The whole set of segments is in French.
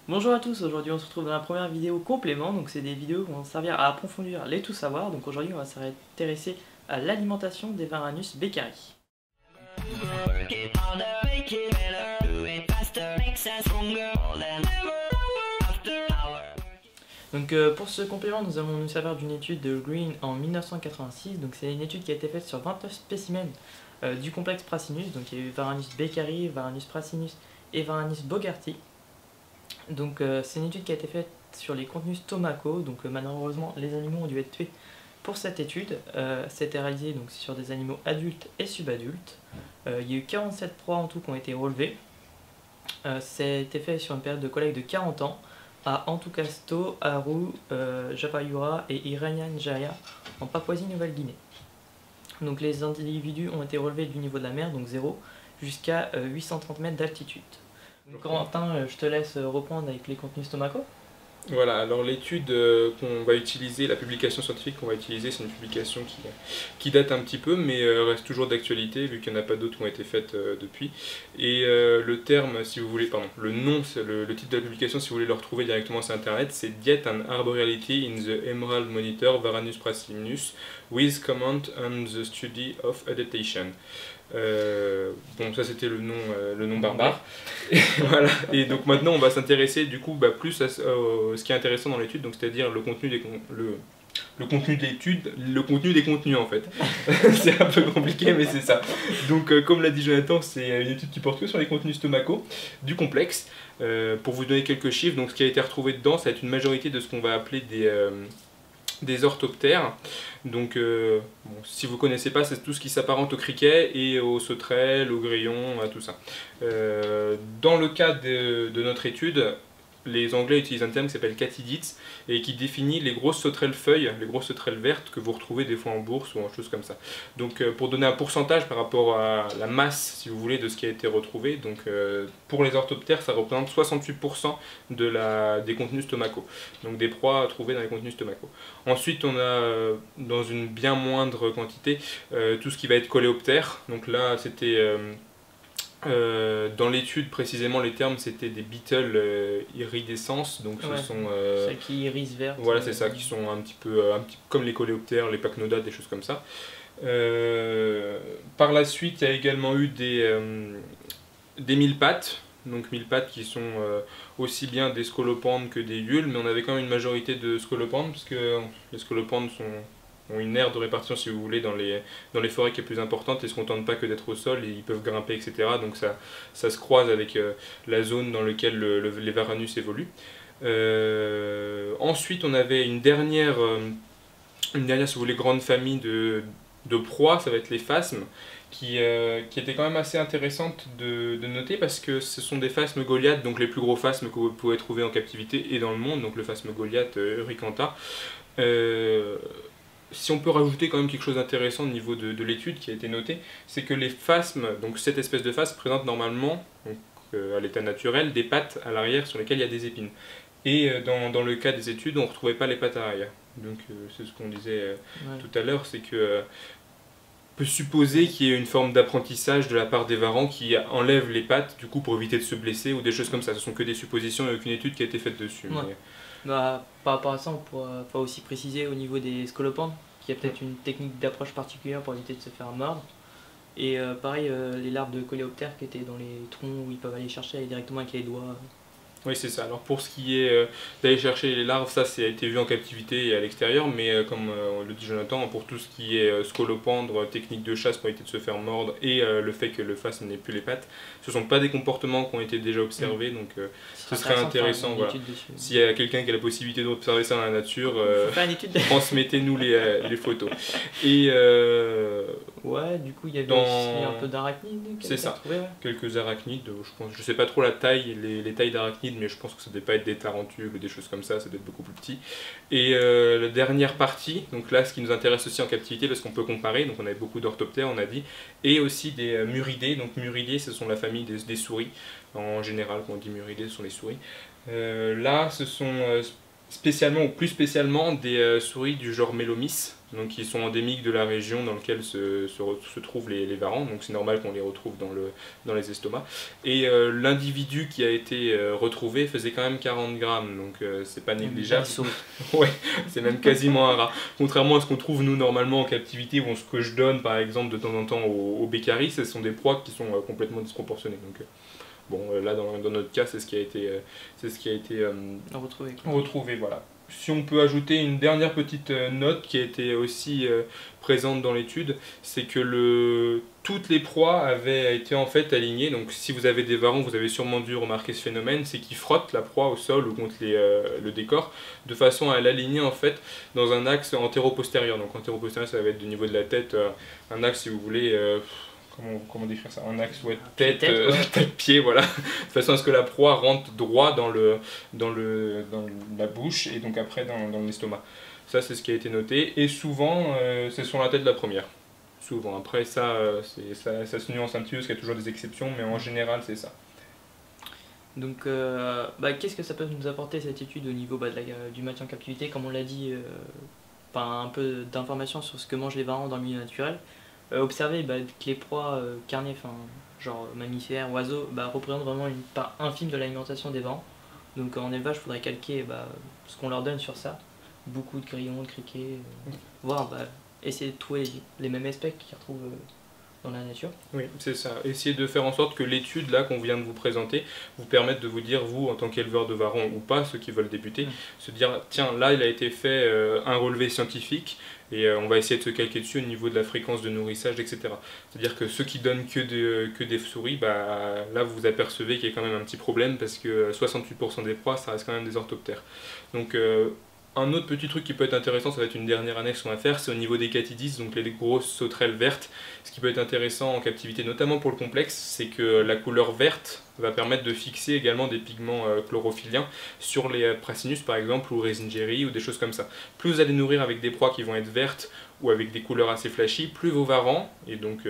Bonjour à tous, aujourd'hui on se retrouve dans la première vidéo complément, donc c'est des vidéos qui vont servir à approfondir les tout savoirs, donc aujourd'hui on va s'intéresser à l'alimentation des Varanus beccari. Donc pour ce complément nous allons nous servir d'une étude de Green en 1986, donc c'est une étude qui a été faite sur 29 spécimens du complexe Prasinus, donc il y a eu Varanus beccari, Varanus prasinus et Varanus bogarti. Donc c'est une étude qui a été faite sur les contenus stomacaux, donc malheureusement les animaux ont dû être tués pour cette étude. C'était réalisé donc, sur des animaux adultes et subadultes. Il y a eu 47 proies en tout qui ont été relevées. Ça a été fait sur une période de collecte de 40 ans à Antukasto, Aru, Japayura et Irian Jaya en Papouasie-Nouvelle-Guinée. Donc les individus ont été relevés du niveau de la mer, donc 0, jusqu'à 830 mètres d'altitude. Corentin, je te laisse reprendre avec les contenus stomacaux. Voilà, alors l'étude qu'on va utiliser, la publication scientifique qu'on va utiliser, c'est une publication qui date un petit peu, mais reste toujours d'actualité, vu qu'il n'y en a pas d'autres qui ont été faites depuis. Et le terme, si vous voulez, pardon, le nom, le titre de la publication, si vous voulez le retrouver directement sur Internet, c'est Diet and Arboreality in the Emerald Monitor Varanus prasinus with comment on the study of adaptation. Bon, ça c'était le nom barbare. Et, voilà. Et donc maintenant on va s'intéresser du coup plus à ce qui est intéressant dans l'étude, donc c'est-à-dire le contenu le contenu de l'étude, le contenu des contenus en fait. C'est un peu compliqué mais c'est ça. Donc comme l'a dit Jonathan, c'est une étude qui porte que sur les contenus stomacaux du complexe. Pour vous donner quelques chiffres, donc ce qui a été retrouvé dedans, ça va être une majorité de ce qu'on va appeler des orthoptères. Donc bon, si vous ne connaissez pas, c'est tout ce qui s'apparente au criquet et aux sauterelles, aux grillons, à tout ça. Dans le cas de notre étude, les Anglais utilisent un terme qui s'appelle katydids et qui définit les grosses sauterelles feuilles, les grosses sauterelles vertes que vous retrouvez des fois en bourse ou en choses comme ça. Donc pour donner un pourcentage par rapport à la masse, si vous voulez, de ce qui a été retrouvé, donc pour les orthoptères, ça représente 68% des contenus stomacaux, donc des proies trouvées dans les contenus stomacaux. Ensuite, on a dans une bien moindre quantité tout ce qui va être coléoptère. Donc là, c'était dans l'étude précisément les termes c'était des beetles iridescents, donc Ouais, ce sont celles qui irisent vert. voilà, c'est ça, qui sont un petit peu comme les coléoptères, les pachnoda, des choses comme ça. Par la suite il y a également eu des mille-pattes, donc mille-pattes qui sont aussi bien des scolopendres que des violes, mais on avait quand même une majorité de scolopendres parce que les scolopendres ont une aire de répartition, si vous voulez, dans les forêts qui est plus importante et ne se contentent pas que d'être au sol, et ils peuvent grimper, etc. Donc ça se croise avec la zone dans laquelle les Varanus évoluent. Ensuite, on avait une dernière, si vous voulez, grande famille de proies, ça va être les phasmes, qui était quand même assez intéressante de noter parce que ce sont des phasmes goliaths, donc les plus gros phasmes que vous pouvez trouver en captivité et dans le monde, donc le phasme goliath Eurykantha. Si on peut rajouter quand même quelque chose d'intéressant au niveau de l'étude qui a été notée, c'est que les phasmes, donc cette espèce de phasme, présente normalement, donc, à l'état naturel, des pattes à l'arrière sur lesquelles il y a des épines. Et dans le cas des études, on ne retrouvait pas les pattes à l'arrière. Donc c'est ce qu'on disait tout à l'heure, c'est que peut supposer qu'il y ait une forme d'apprentissage de la part des varans qui enlèvent les pattes du coup pour éviter de se blesser ou des choses comme ça. Ce sont que des suppositions, il n'y a aucune étude qui a été faite dessus. Ouais. Mais... Bah, par rapport à ça, on pourra aussi préciser au niveau des scolopendres qu'il y a peut-être une technique d'approche particulière pour éviter de se faire mordre. Et pareil, les larves de coléoptères qui étaient dans les troncs où ils peuvent aller chercher directement avec les doigts. Oui, c'est ça. Alors pour ce qui est d'aller chercher les larves, ça a été vu en captivité et à l'extérieur, mais comme le dit Jonathan, pour tout ce qui est scolopendre, technique de chasse pour éviter de se faire mordre et le fait que le phasme n'ait plus les pattes, ce ne sont pas des comportements qui ont été déjà observés, donc ce serait intéressant. Voilà. S'il y a quelqu'un qui a la possibilité d'observer ça dans la nature, transmettez-nous les photos. Et ouais, du coup il y avait aussi un peu d'arachnides. C'est ça, trouvé, ouais. Quelques arachnides, je sais pas trop la taille, les tailles d'arachnides, mais je pense que ça ne devait pas être des tarentules ou des choses comme ça doit être beaucoup plus petit. Et la dernière partie, donc là ce qui nous intéresse aussi en captivité parce qu'on peut comparer, donc on avait beaucoup d'orthoptères on a dit, et aussi des muridés, donc muridés ce sont la famille des souris, en général quand on dit muridés ce sont les souris. Là ce sont spécialement ou plus spécialement des souris du genre Melomys, donc qui sont endémiques de la région dans laquelle se trouvent les varans, donc c'est normal qu'on les retrouve dans les estomacs. Et l'individu qui a été retrouvé faisait quand même 40 grammes, donc c'est pas négligeable. Ouais, c'est même quasiment un rat. Contrairement à ce qu'on trouve nous normalement en captivité, ou ce que je donne par exemple de temps en temps aux bécaris, ce sont des proies qui sont complètement disproportionnées. Donc, bon, là dans notre cas, c'est ce qui a été retrouvé, voilà. Si on peut ajouter une dernière petite note qui a été aussi présente dans l'étude, c'est que toutes les proies avaient été en fait alignées. Donc si vous avez des varans, vous avez sûrement dû remarquer ce phénomène, c'est qu'ils frottent la proie au sol ou contre le décor, de façon à l'aligner en fait dans un axe antéro-postérieur. Donc antéro-postérieur, ça va être du niveau de la tête, un axe si vous voulez... Comment décrire ça? Un axe, ouais, tête-pied, voilà. De façon à ce que la proie rentre droit dans la bouche et donc après dans l'estomac. Ça, c'est ce qui a été noté. Et souvent, c'est sur la tête de la première. Souvent. Après, ça se nuance un petit peu parce qu'il y a toujours des exceptions, mais en général, c'est ça. Donc, qu'est-ce que ça peut nous apporter cette étude au niveau du maintien en captivité? Comme on l'a dit, un peu d'informations sur ce que mangent les varans dans le milieu naturel. Observer que les proies carnées, genre mammifères, oiseaux, représentent vraiment une part infime de l'alimentation des varans. Donc en élevage, il faudrait calquer ce qu'on leur donne sur ça. Beaucoup de grillons, de criquets, voire essayer de trouver les mêmes espèces qu'ils retrouvent dans la nature. Oui, c'est ça. Essayez de faire en sorte que l'étude là qu'on vient de vous présenter vous permette de vous dire, vous en tant qu'éleveur de varans ou pas, ceux qui veulent débuter, se dire tiens, là il a été fait un relevé scientifique et on va essayer de se calquer dessus au niveau de la fréquence de nourrissage, etc. C'est-à-dire que ceux qui donnent que des souris, là vous apercevez qu'il y a quand même un petit problème parce que 68% des proies ça reste quand même des orthoptères. Donc un autre petit truc qui peut être intéressant, ça va être une dernière annexe qu'on va faire, c'est au niveau des catidis, donc les grosses sauterelles vertes. Ce qui peut être intéressant en captivité, notamment pour le complexe, c'est que la couleur verte va permettre de fixer également des pigments chlorophylliens sur les Prasinus par exemple, ou Resingerii, ou des choses comme ça. Plus vous allez nourrir avec des proies qui vont être vertes, ou avec des couleurs assez flashy, plus vos varans, et donc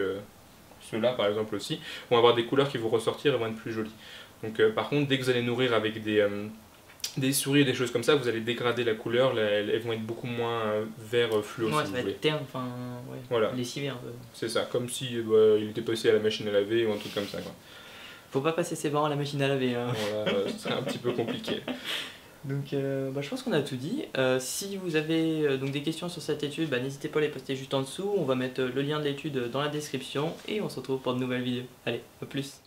ceux-là par exemple aussi, vont avoir des couleurs qui vont ressortir et vont être plus jolies. Donc par contre, dès que vous allez nourrir avec des souris et des choses comme ça, vous allez dégrader la couleur, elles vont être beaucoup moins vert fluo. Ouais, ça va être terne, voilà. Lessivé un peu. C'est ça, comme si il était passé à la machine à laver ou un truc comme ça, quoi. Faut pas passer ses varans à la machine à laver. Hein. Voilà, c'est un petit peu compliqué. Donc je pense qu'on a tout dit. Si vous avez des questions sur cette étude, n'hésitez pas à les poster juste en dessous. On va mettre le lien de l'étude dans la description et on se retrouve pour de nouvelles vidéos. Allez, à plus.